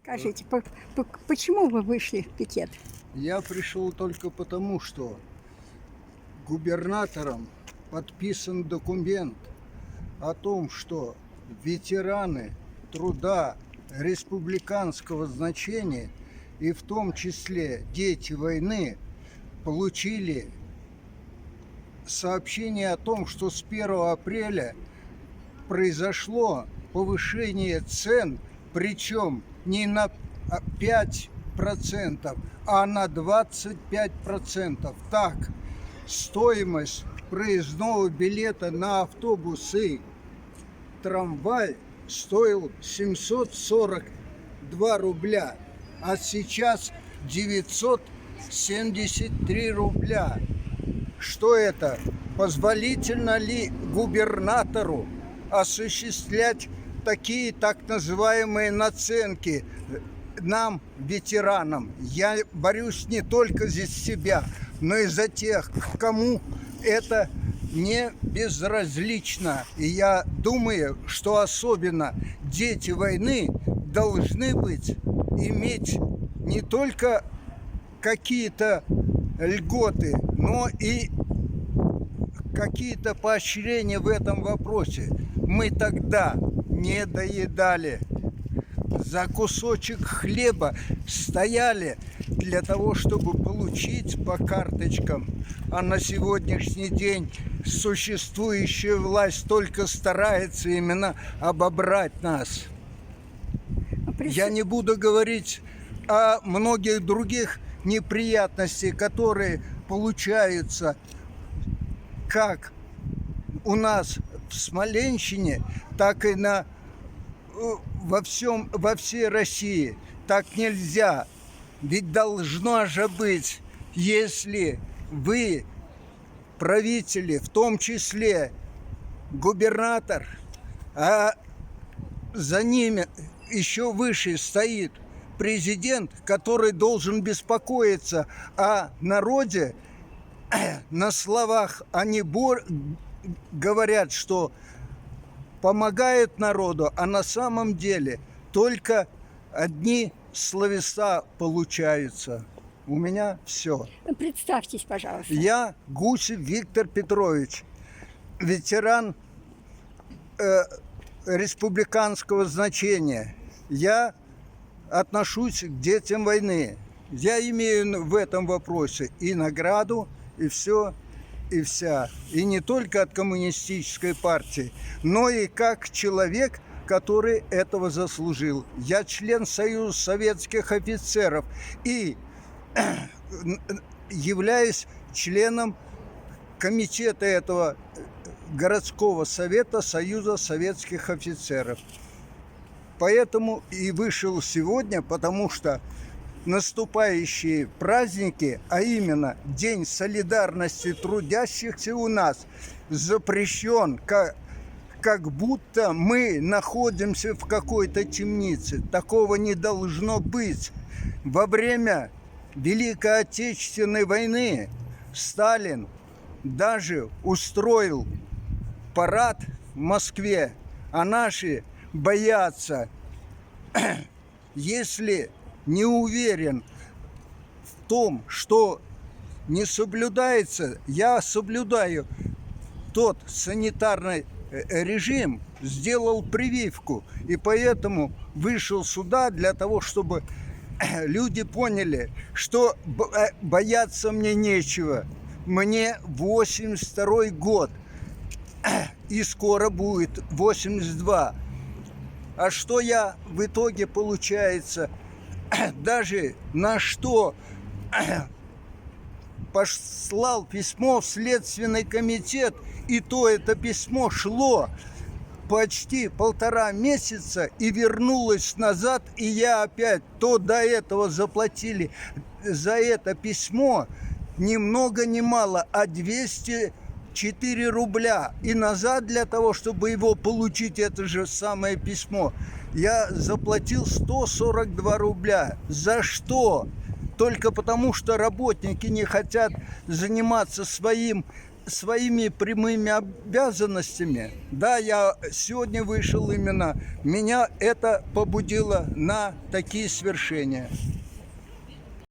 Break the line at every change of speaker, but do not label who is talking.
Скажите, почему вы вышли в пикет?
Я пришел только потому, что губернатором подписан документ о том, что ветераны труда республиканского значения и в том числе дети войны получили сообщение о том, что с 1 апреля произошло повышение цен, причем не на 5%, а на 25%. Так, стоимость проездного билета на автобус и трамвай стоил 742 рубля, а сейчас 973 рубля. Что это? Позволительно ли губернатору осуществлять такие так называемые наценки нам, ветеранам? Я борюсь не только за себя, но и за тех, кому это не безразлично. И я думаю, что особенно дети войны должны иметь не только какие-то льготы, но и какие-то поощрения в этом вопросе. Мы тогда не доедали, за кусочек хлеба стояли для того, чтобы получить по карточкам. А на сегодняшний день существующая власть только старается именно обобрать нас. Я не буду говорить о многих других неприятностях, которые получаются как у нас в Смоленщине, так и во всей России. Так нельзя. Ведь должно же быть, если вы, правители, в том числе губернатор, а за ними еще выше стоит президент, который должен беспокоиться о народе. На словах они говорят, что помогают народу, а на самом деле только одни словеса получаются. У меня все.
Представьтесь, пожалуйста.
Я Гусев Виктор Петрович, ветеран республиканского значения. Я отношусь к детям войны. Я имею в этом вопросе и награду, и все, и вся. И не только от коммунистической партии, но и как человек, который этого заслужил. Я член Союза советских офицеров и являюсь членом комитета этого городского совета Союза советских офицеров. Поэтому и вышел сегодня, потому что наступающие праздники, а именно День солидарности трудящихся у нас запрещен, как будто мы находимся в какой-то темнице. Такого не должно быть. Во время Великой Отечественной войны Сталин даже устроил парад в Москве, а наши боятся. Если не уверен в том, что не соблюдается, я соблюдаю тот санитарный режим, сделал прививку, и поэтому вышел сюда для того, чтобы люди поняли, что бояться мне нечего. Мне 82-й год, и скоро будет 82. А что я в итоге, получается, даже на что послал письмо в Следственный комитет, и то это письмо шло почти 1,5 месяца и вернулось назад, и я опять то до этого заплатили за это письмо ни много ни мало, а 204 рубля. И назад для того, чтобы его получить, это же самое письмо, я заплатил 142 рубля. За что? Только потому, что работники не хотят заниматься своим своими прямыми обязанностями, да, я сегодня вышел именно, меня это побудило на такие свершения.